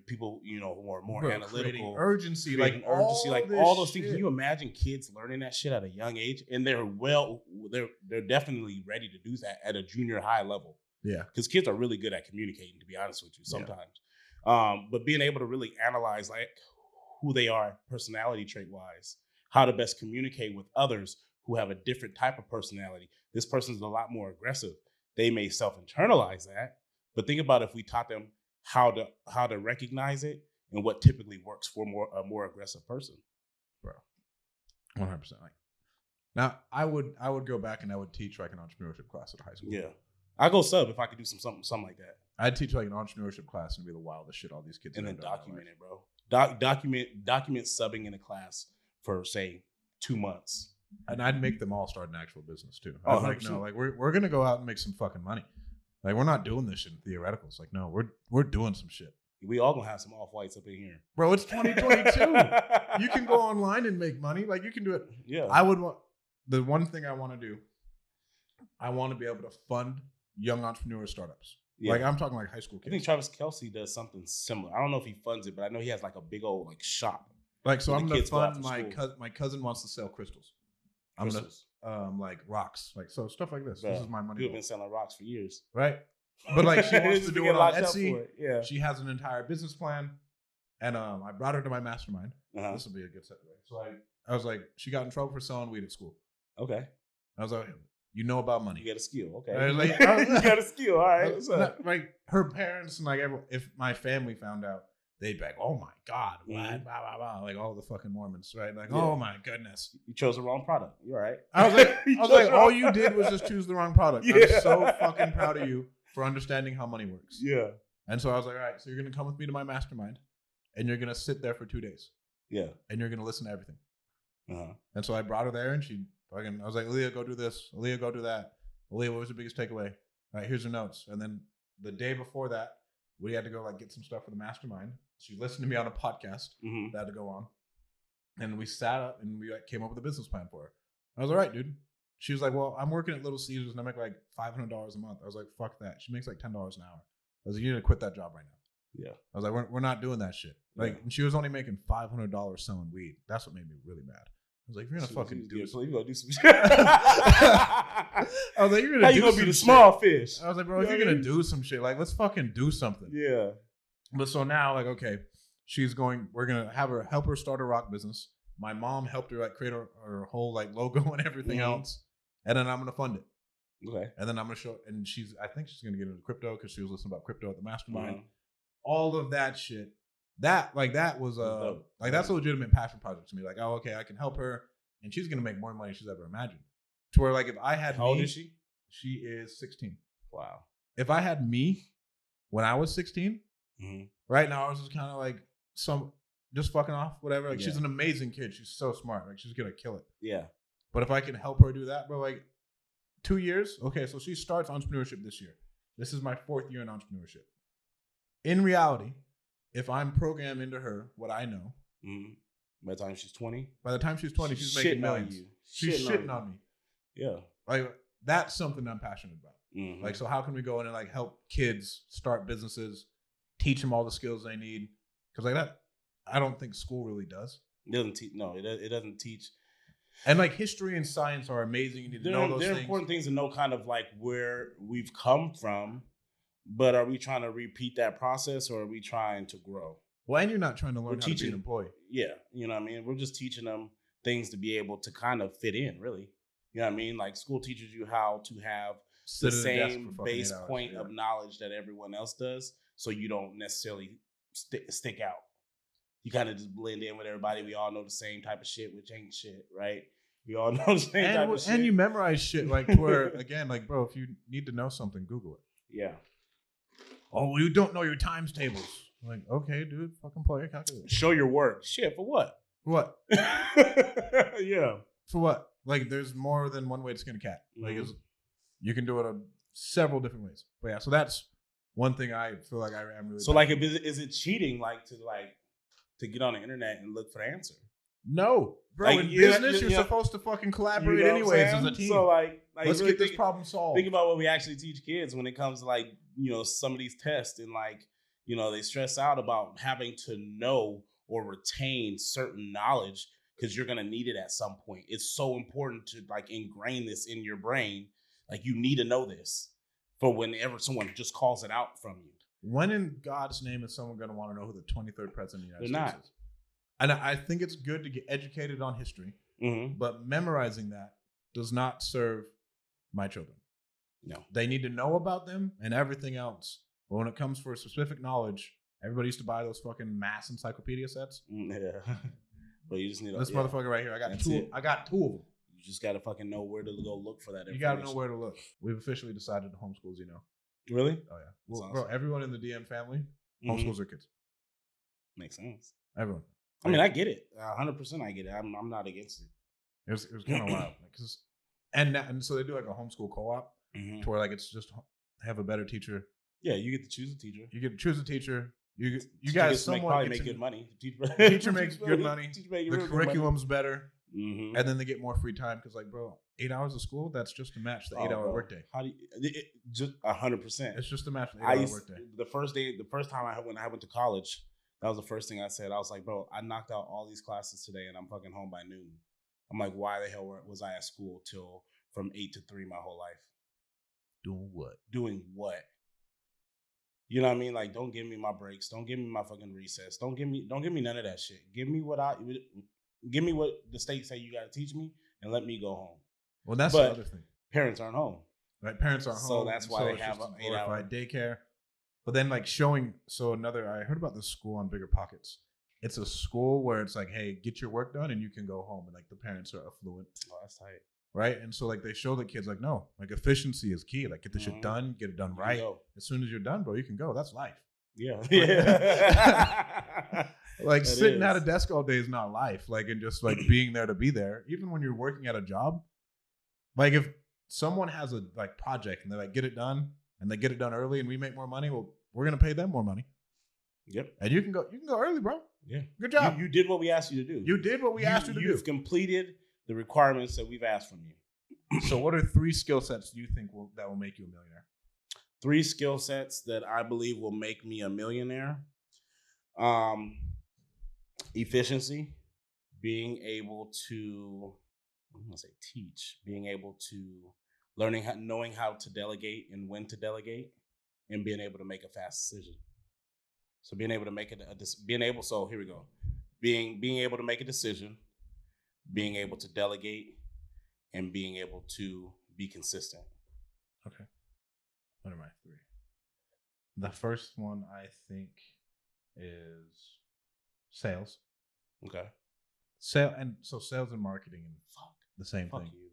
people who are more analytical, urgency, like all those things. Can you imagine kids learning that shit at a young age? And they're definitely ready to do that at a junior high level. Yeah, because kids are really good at communicating, to be honest with you, sometimes. Yeah. But being able to really analyze like who they are, personality trait wise, how to best communicate with others who have a different type of personality. This person's a lot more aggressive. They may self-internalize that, but think about if we taught them how to recognize it and what typically works for a more aggressive person. Bro, 100%. Now, I would go back and I would teach like an entrepreneurship class at high school. Yeah, I go sub if I could do something like that. I'd teach like an entrepreneurship class and be the wildest shit all these kids. And then document it, bro. Document subbing in a class for say 2 months. And I'd make them all start an actual business too. I'm like, no, like we're gonna go out and make some fucking money. Like we're not doing this shit in theoreticals. Like no, we're doing some shit. We all gonna have some off-whites up in here, bro. It's 2022. You can go online and make money. Like you can do it. Yeah. I would want the one thing I want to do. I want to be able to fund young entrepreneur startups. Yeah. Like I'm talking like high school kids. I think Travis Kelce does something similar. I don't know if he funds it, but I know he has like a big old like shop. Like so, I'm gonna fund my cousin wants to sell crystals. I'm gonna like rocks, like so stuff like this. This is my money. You've been selling rocks for years, right? But like she wants to do it on Etsy. Yeah, she has an entire business plan, and I brought her to my mastermind. This will be a good segue. So I was like, she got in trouble for selling weed at school. Okay. I was like, you know about money. You got a skill, okay? Like, you got a skill, all right. What's up? Like her parents and like everyone, if my family found out, they'd be like, "Oh my god, what?" Blah, blah, blah. Like all the fucking Mormons, right? Like, oh my goodness, you chose the wrong product. You're right. I was like, all you did was just choose the wrong product. I'm so fucking proud of you for understanding how money works. Yeah. And so I was like, all right, so you're gonna come with me to my mastermind, and you're gonna sit there for 2 days. Yeah. And you're gonna listen to everything. And so I brought her there, and I was like, Aaliyah, go do this. Aaliyah, go do that. Aaliyah, what was your biggest takeaway? All right, here's your notes. And then the day before that, we had to go like get some stuff for the mastermind. She listened to me on a podcast that had to go on. And we sat up and we like, came up with a business plan for her. I was all right, dude. She was like, well, I'm working at Little Caesars and I make like $500 a month. I was like, fuck that. She makes like $10 an hour. I was like, you need to quit that job right now. Yeah. I was like, we're not doing that shit. Like, and she was only making $500 selling weed. That's what made me really mad. I was like, you're gonna fucking do so you're gonna do some shit. I was like, you're gonna How you gonna be the small fish? I was like, bro, if you're gonna do some shit, like let's fucking do something. Yeah. But so now, like, okay, we're gonna have her help her start a rock business. My mom helped her like create her whole like logo and everything else. And then I'm gonna fund it. Okay. And then I'm gonna show, and I think she's gonna get into crypto because she was listening about crypto at the mastermind. All of that shit. That was that's a legitimate passion project to me. Like, oh, okay, I can help her, and she's gonna make more money than she's ever imagined. To where, like, if I had how old is she? She is 16. Wow. If I had me when I was 16, right now I was just kind of like just fucking off, whatever. Like, she's an amazing kid. She's so smart. Like, she's gonna kill it. Yeah. But if I can help her do that, bro, like 2 years. Okay, so she starts entrepreneurship this year. This is my 4th year in entrepreneurship. In reality, if I'm programmed into her what I know, by the time she's 20, she's making millions. She's shitting on me. Yeah, like that's something I'm passionate about. Like, so how can we go in and like help kids start businesses, teach them all the skills they need? Because like that, I don't think school really does. It doesn't teach. No, it doesn't teach. And like history and science are amazing. You need to know those things. They're important things to know, kind of like where we've come from. But are we trying to repeat that process, or are we trying to grow? Well, and you're not trying to learn how to be an employee. Yeah, you know what I mean? We're just teaching them things to be able to kind of fit in, really. You know what I mean? Like, school teaches you how to have the same base point of knowledge that everyone else does, so you don't necessarily stick out. You kind of just blend in with everybody. We all know the same type of shit, which ain't shit, right? We all know the same type of shit. And you memorize shit, like, where, again, like, bro, if you need to know something, Google it. Yeah. Oh, you don't know your times tables. I'm like, okay, dude, fucking play your calculator. Show your work. Shit, for what? What? Yeah. For what? Like, there's more than one way to skin a cat. Like, you can do it several different ways. But yeah, so that's one thing I feel like I am really. So, like, is it cheating, to get on the internet and look for the answer? No, bro. Like, in business, you're supposed to fucking collaborate anyways as a team. So, like let's really get this problem solved. Think about what we actually teach kids when it comes to, like, some of these tests, and like, they stress out about having to know or retain certain knowledge because you're gonna need it at some point. It's so important to like ingrain this in your brain. Like, you need to know this for whenever someone just calls it out from you. When in God's name is someone gonna want to know who the 23rd president of the United States is? And I think it's good to get educated on history, but memorizing that does not serve my children. No. They need to know about them and everything else. But when it comes for specific knowledge, everybody used to buy those fucking mass encyclopedia sets. Yeah. But you just need this motherfucker right here. I got two of them. You just got to fucking know where to go look for that information. You got to know where to look. We've officially decided to homeschool, Really? Oh, yeah. Well, awesome. Bro, everyone in the DM family homeschools their kids. Makes sense. Everyone. I mean, I get it. 100% I get it. I'm not against it. It was kind of wild. And so they do like a homeschool co-op to where like it's just have a better teacher. Yeah, you get to choose a teacher. You get to choose a teacher. You guys probably make good money. The teacher makes good money. The curriculum's better. And then they get more free time because, like, bro, 8 hours of school, that's just to match the 8 hour workday. How do you, just 100%. It's just to match the 8 hour workday. The first time when I went to college, that was the first thing I said. I was like, bro, I knocked out all these classes today and I'm fucking home by noon. I'm like, why the hell was I at school till from 8 to 3 my whole life? Doing what? Doing what? You know what I mean? Like, don't give me my breaks. Don't give me my fucking recess. Don't give me none of that shit. Give me what the state say you got to teach me and let me go home. Well, that's the other thing. parents aren't home. Right, parents aren't home. So that's why they have an 8-hour daycare. But then like showing, I heard about this school on Bigger Pockets. It's a school where it's like, hey, get your work done and you can go home. And like the parents are affluent. Oh, that's tight. Right. And so like they show the kids like, no, like efficiency is key. Like get the shit done, get it done right. As soon as you're done, bro, you can go. That's life. Yeah. Like sitting at a desk all day is not life. Like, and just like being there to be there. Even when you're working at a job, like if someone has a like project and they like get it done and they get it done early and we make more money, well, we're gonna pay them more money. Yep. And you can go early, bro. Yeah. Good job. You did what we asked you to do. You did what we asked you to do. You've completed the requirements that we've asked from you. So what are 3 skill sets you think that will make you a millionaire? 3 skill sets that I believe will make me a millionaire. Efficiency, being able to, I'm gonna say teach, being able to knowing how to delegate and when to delegate, and being able to make a fast decision. So being able to make so here we go. Being able to make a decision, being able to delegate, and being able to be consistent. Okay. What are my 3? The first one I think is sales. Okay. Sales and marketing and the same thing. You.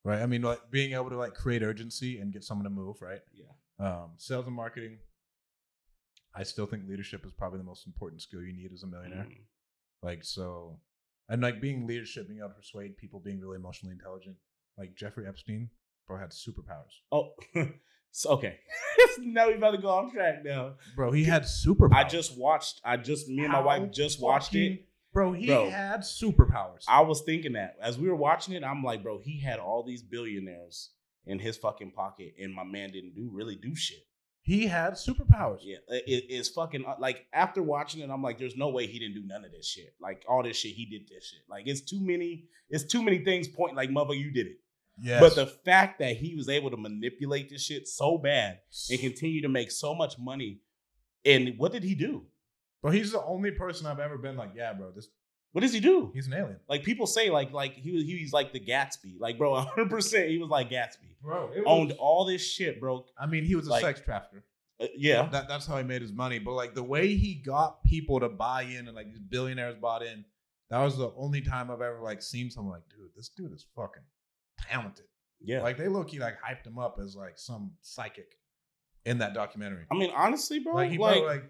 Right. I mean, like being able to like create urgency and get someone to move, right? Yeah. Sales and marketing. I still think leadership is probably the most important skill you need as a millionaire. Like, so, and like being leadership, being able to persuade people, being really emotionally intelligent. Like Jeffrey Epstein, bro, had superpowers. Oh, so, okay. Now we about to go off track now. Bro, he had superpowers. Me and my wife just watched it. Bro, he had superpowers. I was thinking that. As we were watching it, I'm like, bro, he had all these billionaires in his fucking pocket, and my man didn't really do shit. He had superpowers. Yeah, it's fucking, like, after watching it, I'm like, there's no way he didn't do none of this shit. Like, all this shit, he did this shit. Like, it's too many things pointing like, mother, you did it. Yes. But the fact that he was able to manipulate this shit so bad and continue to make so much money, and what did he do? Bro, he's the only person I've ever been like, yeah, bro, this. What does he do? He's an alien. Like, people say, like he's like the Gatsby. Like, bro, 100% he was like Gatsby. Bro, owned all this shit, bro. I mean, he was a sex trafficker. Yeah. That's how he made his money. But like the way he got people to buy in and like these billionaires bought in, that was the only time I've ever like seen someone like, dude, this dude is fucking talented. Yeah. Like they low-key like hyped him up as like some psychic in that documentary. I mean, honestly, bro, like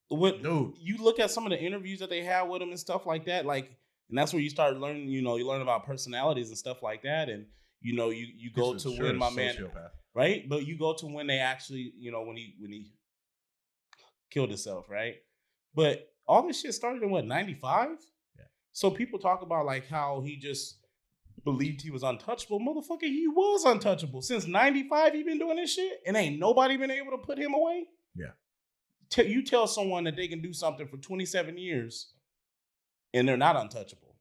what, dude, you look at some of the interviews that they had with him and stuff like that, like, and that's where you start learning, you learn about personalities and stuff like that. And, you go to when my man, right? But you go to when they actually, when he killed himself, right? But all this shit started in what, 95? Yeah. So people talk about like how he just believed he was untouchable. Motherfucker, he was untouchable. Since 95, he been doing this shit and ain't nobody been able to put him away. Yeah. You tell someone that they can do something for 27 years and they're not untouchable.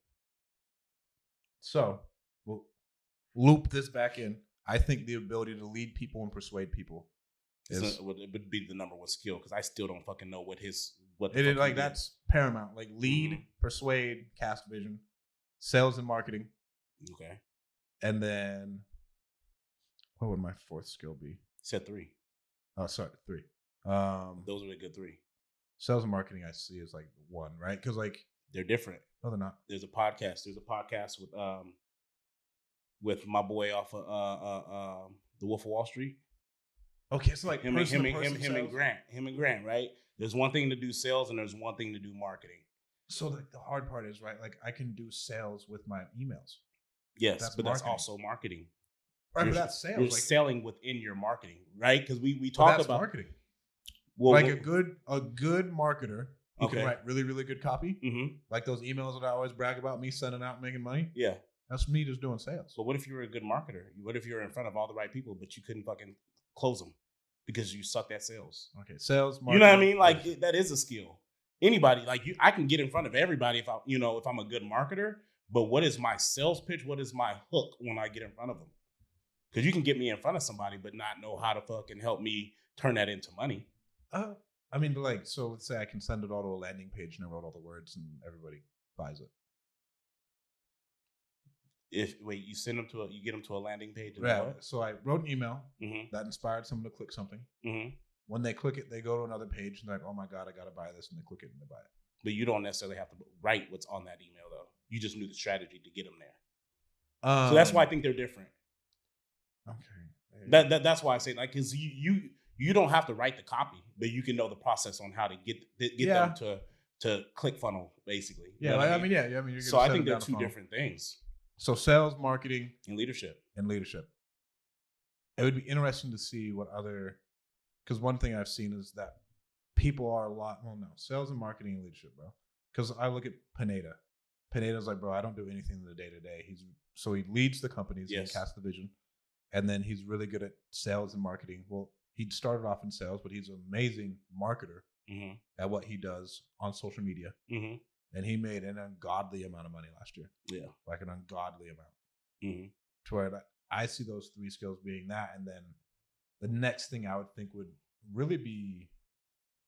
So we'll loop this back in. I think the ability to lead people and persuade people would be the number one skill, because I still don't fucking know what it is. Like that's paramount. Like lead, persuade, cast vision, sales and marketing. Okay. And then what would my 4th skill be? You said 3. Oh, sorry, 3. Those are the good 3. Sales and marketing I see is like 1, right? Because like they're different. No, they're not. There's a podcast with my boy off of The Wolf of Wall Street. Okay, so like him and Grant, right? There's one thing to do sales and there's one thing to do marketing. So like the hard part is, right, like I can do sales with my emails. Yes, that's also marketing. Right, but that's sales. You're like, selling within your marketing, right? Because we talk about marketing. Well, like a good marketer who can write really, really good copy. Mm-hmm. Like those emails that I always brag about me sending out and making money. Yeah. That's me just doing sales. But what if you were a good marketer? What if you were in front of all the right people, but you couldn't fucking close them because you sucked at sales? Okay, sales, marketing. You know what I mean? Like that is a skill. Anybody, like I can get in front of everybody if I'm a good marketer. But what is my sales pitch? What is my hook when I get in front of them? Because you can get me in front of somebody, but not know how to fucking help me turn that into money. I mean, like, so let's say I can send it all to a landing page and I wrote all the words and everybody buys it. You send them you get them to a landing page. Yeah. So I wrote an email Mm-hmm. that inspired someone to click something. Mm-hmm. When they click it, they go to another page and they're like, oh my God, I got to buy this. And they click it and they buy it. But you don't necessarily have to write what's on that email, though. You just knew the strategy to get them there. So that's why I think they're different. Okay. That's why I say, like, because you don't have to write the copy, but you can know the process on how to get them to click funnel, basically. Yeah, I mean, you're so I think they're two different things. So sales, marketing, and leadership. It would be interesting to see what other, because one thing I've seen is that people are sales and marketing and leadership, bro. Because I look at Pineda. Pineda's like, bro, I don't do anything in the day to day. So he leads the companies and casts the vision, and then he's really good at sales and marketing. Well, he started off in sales, but he's an amazing marketer at what he does on social media. Mm-hmm. And he made an ungodly amount of money last year. Yeah, like an ungodly amount. Mm-hmm. To where I see those three skills being that, and then the next thing I would think would really be,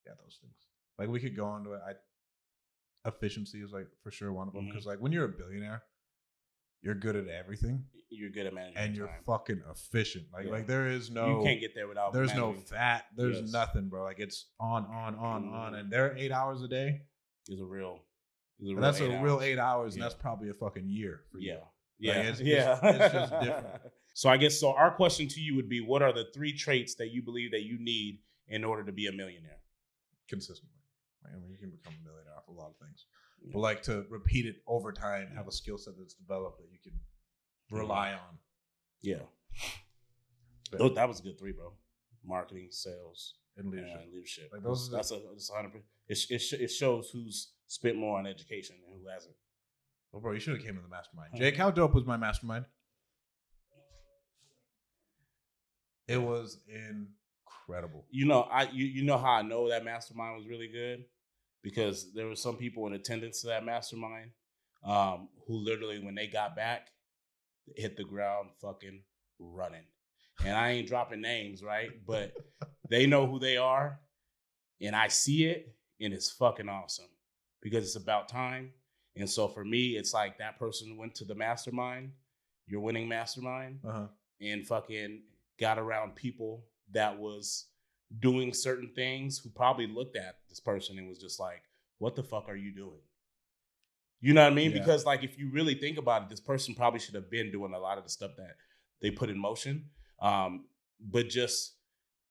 those things. Like we could go on to it. Efficiency is like for sure one of them, because like when you're a billionaire, you're good at everything. You're good at managing and you're time. Fucking efficient. Like there is no, you can't get there without. There's no fat. There's nothing, bro. Like it's on, and there 8 hours a day. Is a real. That's a real 8 hours, and that's probably a fucking year for you. Yeah. Like it's just different. So I guess our question to you would be: what are the 3 traits that you believe that you need in order to be a millionaire? Consistently. I mean, you can become a millionaire off a lot of things, but like to repeat it over time, have a skill set that's developed that you can rely on. Yeah. That was a good 3, bro. Marketing, sales, and leadership. Like those. That's 100%. It shows who's spent more on education and who hasn't. Well, bro, you should have came to the mastermind. Jake, how dope was my mastermind? It was incredible. You know how I know that mastermind was really good? Because there were some people in attendance to that mastermind who literally, when they got back, hit the ground fucking running. And I ain't dropping names, right? But they know who they are, and I see it, and it's fucking awesome because it's about time. And so for me, it's like that person went to the mastermind, your winning mastermind, and fucking got around people that was doing certain things who probably looked at this person and was just like, what the fuck are you doing? You know what I mean? Yeah. Because like, if you really think about it, this person probably should have been doing a lot of the stuff that they put in motion. But just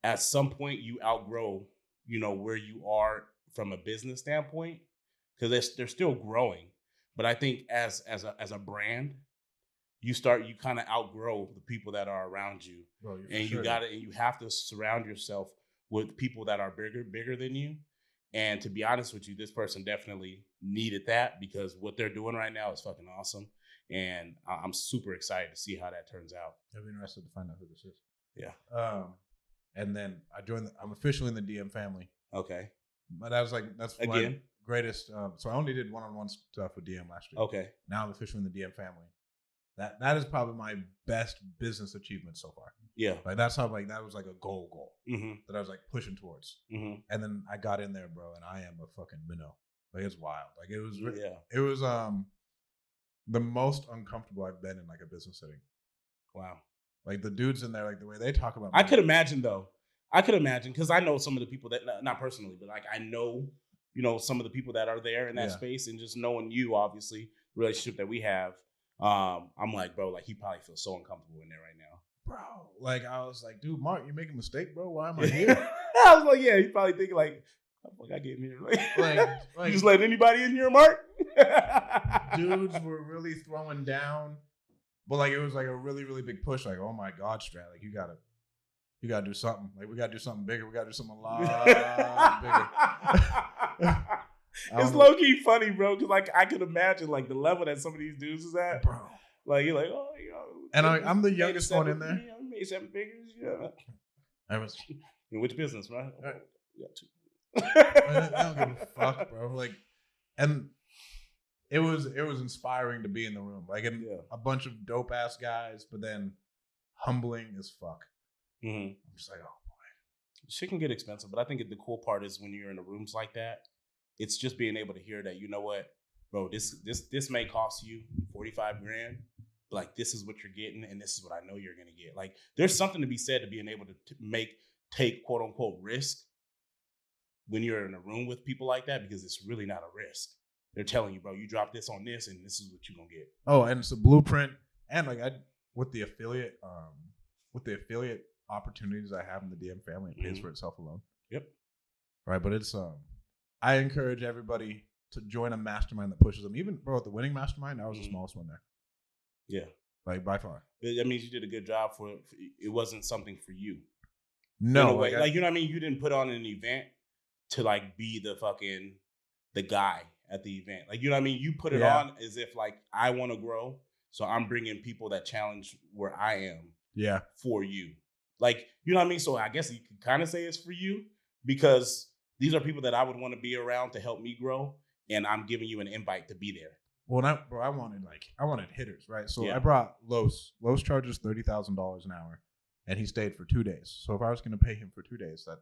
at some point you outgrow, where you are from a business standpoint, because they're still growing. But I think as a brand, you kind of outgrow the people that are around you. Bro, and you have to surround yourself with people that are bigger than you. And to be honest with you, this person definitely needed that, because what they're doing right now is fucking awesome. And I'm super excited to see how that turns out. I'd be interested to find out who this is. Yeah. And then I'm officially in the DM family. Okay. But that's again greatest. So I only did one-on-one stuff with DM last year. Okay. Now I'm officially in the DM family. That is probably my best business achievement so far. Yeah. Like that's how that was like a goal that I was like pushing towards. Mm-hmm. And then I got in there, bro, and I am a fucking minnow. Like it's wild. Like it was. It was the most uncomfortable I've been in like a business setting. Wow. Like the dudes in there, like the way they talk about. I could imagine though. Because I know some of the people that, not personally, but like I know, some of the people that are there in that space, and just knowing you, obviously, the relationship that we have. I'm like, bro, like he probably feels so uncomfortable in there right now. Bro, like I was like, dude, Mark, you making a mistake, bro? Why am I here? I was like, yeah, he's probably thinking like, how the fuck I get in here? Like you just letting anybody in here, Mark? Dudes were really throwing down, but like it was like a really, really big push. Like, oh my God, Strat, like you gotta do something. Like we gotta do something bigger. We gotta do something a lot bigger. It's low key funny, bro, because like I could imagine like the level that some of these dudes is at, bro. Like you're like, oh, and I'm the youngest one in there. I made 7 figures. Yeah, I was in which business, right? I don't give a fuck, bro. Like, and it was inspiring to be in the room, like, and a bunch of dope ass guys, but then humbling as fuck. Mm-hmm. I'm just like, oh boy, shit can get expensive, but I think the cool part is when you're in the rooms like that. It's just being able to hear that, you know what, bro, this may cost you $45,000, like, this is what you're getting, and this is what I know you're going to get. Like, there's something to be said to being able to take quote unquote risk when you're in a room with people like that, because it's really not a risk. They're telling you, bro, you drop this on this, and this is what you're gonna get. Oh, and it's a blueprint, and like with the affiliate opportunities I have in the DM family, it pays for itself alone. Yep. Right, but it's I encourage everybody to join a mastermind that pushes them. Even bro, at the winning mastermind, that was the smallest one there. Yeah, like by far. That means you did a good job for it. It wasn't something for you. No, like you know what I mean. You didn't put on an event to like be the guy at the event. Like, you know what I mean? You put it on as if like, I want to grow. So I'm bringing people that challenge where I am. Yeah. For you. Like, you know what I mean? So I guess you could kind of say it's for you, because these are people that I would want to be around to help me grow. And I'm giving you an invite to be there. Well, I wanted hitters, right? So I brought Los. Los charges $30,000 an hour, and he stayed for 2 days. So if I was going to pay him for 2 days, that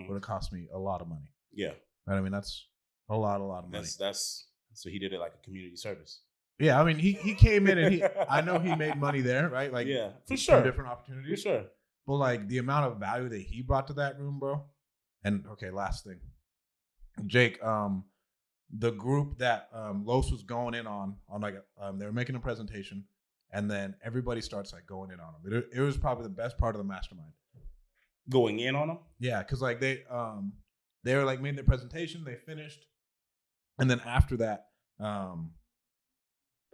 would have cost me a lot of money. Yeah. Right? I mean, that's a lot of money. So he did it like a community service. Yeah, I mean, he came in and I know he made money there, right? Like, yeah, for sure, different opportunities, for sure. But like the amount of value that he brought to that room, bro. And okay, last thing, Jake, the group that Los was going in on like they were making a presentation, and then everybody starts like going in on him. It was probably the best part of the mastermind. Going in on them? Yeah, because like they were like made their presentation, they finished, and then after that,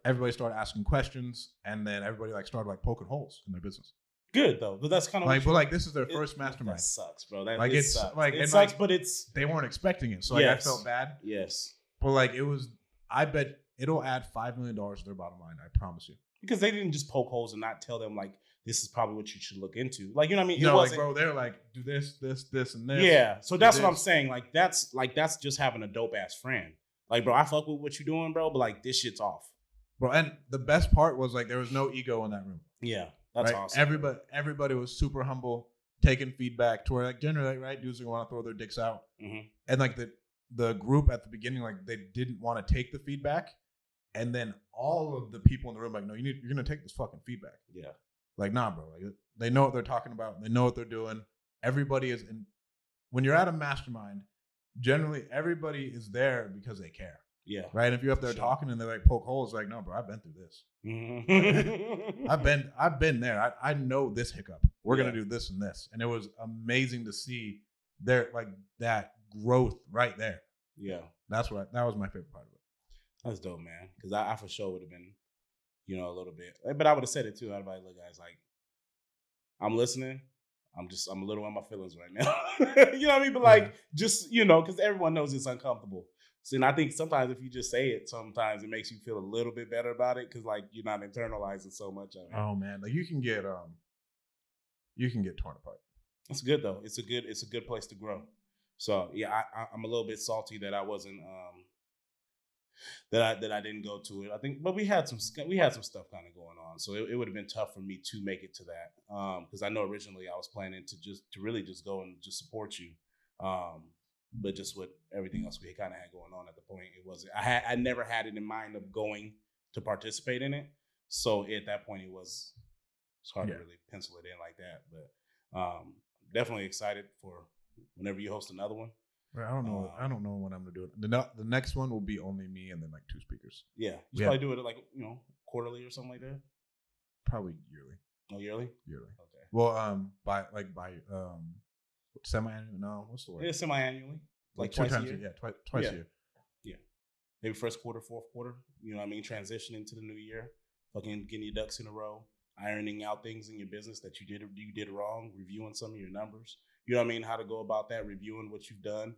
everybody started asking questions, and then everybody like started like poking holes in their business. Good though, but that's kind of like, but like this is their first mastermind. That sucks, bro. That like it it's sucks. like it sucks, but it's they weren't expecting it, so like I felt bad. Yes, but like it was. I bet it'll add $5 million to their bottom line. I promise you. Because they didn't just poke holes and not tell them like, this is probably what you should look into. Like, you know what I mean? No, like, bro, they're like, do this, and this. Yeah, so that's what I'm saying. Like that's just having a dope ass friend. Like, bro, I fuck with what you're doing, bro, but like this shit's off. Bro, and the best part was like there was no ego in that room. Yeah, that's awesome. Everybody was super humble, taking feedback to where like generally, right, dudes are want to throw their dicks out. And like the group at the beginning, like they didn't want to take the feedback. And then all of the people in the room like, no, you're gonna take this fucking feedback. Yeah. Like, nah, bro. Like, they know what they're talking about. They know what they're doing. Everybody is in. When you're at a mastermind, generally everybody is there because they care. Yeah. Right. And if you're up there talking and they like poke holes, like, no, bro, I've been through this. I've been there. I know this hiccup. We're gonna do this and this, and it was amazing to see there like that growth right there. Yeah. That was my favorite part of it. That's dope, man. Because I for sure would have been, a little bit. But I would have said it too. I'd be like, look, guys, like, I'm listening. I'm a little in my feelings right now. You know what I mean? But like, just, because everyone knows it's uncomfortable. So, and I think sometimes if you just say it, sometimes it makes you feel a little bit better about it because like you're not internalizing so much of it. Oh man, like you can get torn apart. That's good though. It's a good place to grow. So yeah, I'm a little bit salty that I wasn't that I didn't go to it. I think, but we had some stuff kind of going on, so it would have been tough for me to make it to that because I know originally I was planning to really just go and just support you, but just with everything else we kind of had going on at the point, it wasn't. I never had it in mind of going to participate in it, so at that point it's hard to really pencil it in like that. But definitely excited for whenever you host another one. I don't know when I'm gonna do it. The next one will be only me and then like 2 speakers. Yeah, you should probably do it like quarterly or something like that. Probably yearly. Oh, yearly. Yearly. Okay. Well, by semi-annual. No, what's the word? Yeah, semi-annually. Like 2 times a year. Twice a year. Yeah. Maybe first quarter, fourth quarter. You know what I mean? Transitioning to the new year, fucking getting your ducks in a row, ironing out things in your business that you did wrong, reviewing some of your numbers. You know what I mean? How to go about that, reviewing what you've done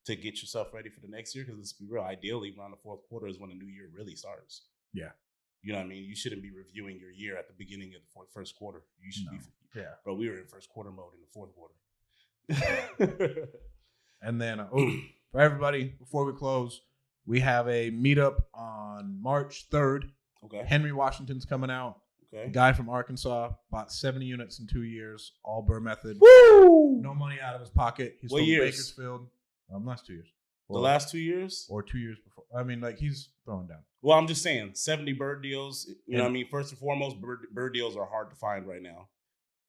to get yourself ready for the next year. Because let's be real, ideally around the fourth quarter is when the new year really starts. Yeah. You know what I mean? You shouldn't be reviewing your year at the beginning of the first quarter. You should be. Yeah. But we were in first quarter mode in the fourth quarter. And then, for everybody, before we close, we have a meetup on March 3rd. Okay. Henry Washington's coming out. Okay. A guy from Arkansas, bought 70 units in 2 years, all Burr method. Woo! No money out of his pocket. He's from Bakersfield. Last 2 years. The last 2 years? Or 2 years before. I mean, like, he's throwing down. Well, I'm just saying, 70 bird deals. You know what I mean? First and foremost, bird deals are hard to find right now.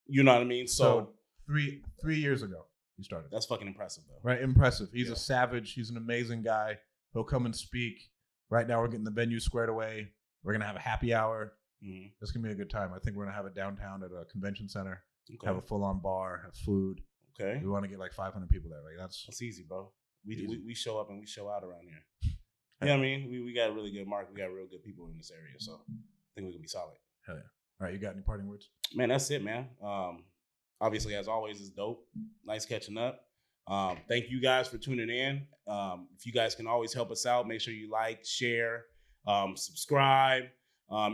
You know what I mean? So 3 years ago, he started. That's fucking impressive, though. Right? Impressive. He's a savage. He's an amazing guy. He'll come and speak. Right now, we're getting the venue squared away. We're going to have a happy hour. Mm-hmm. It's going to be a good time. I think we're going to have it downtown at a convention center. Okay. Have a full-on bar, have food. Okay. We want to get like 500 people there. Like that's easy, bro. We show up and we show out around here. You know what I mean? We got a really good market. We got real good people in this area. So I think we're going to be solid. Hell yeah. All right. You got any parting words? Man, that's it, man. Obviously, as always, it's dope. Nice catching up. Thank you guys for tuning in. If you guys can always help us out, make sure you like, share, subscribe,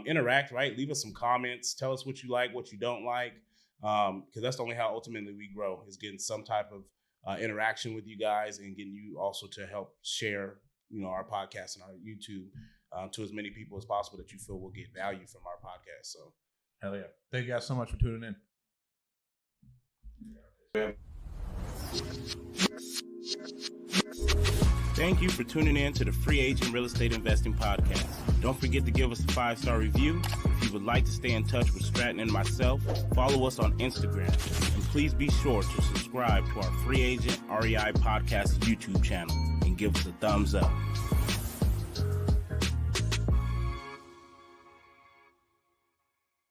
interact, right? Leave us some comments. Tell us what you like, what you don't like. Because that's only how ultimately we grow, is getting some type of interaction with you guys and getting you also to help share, our podcast and our YouTube to as many people as possible that you feel will get value from our podcast. So, hell yeah. Thank you guys so much for tuning in. Thank you for tuning in to the Free Agent Real Estate Investing Podcast. Don't forget to give us a 5-star review. If you would like to stay in touch with Stratton and myself, follow us on Instagram. And please be sure to subscribe to our Free Agent REI Podcast YouTube channel and give us a thumbs up.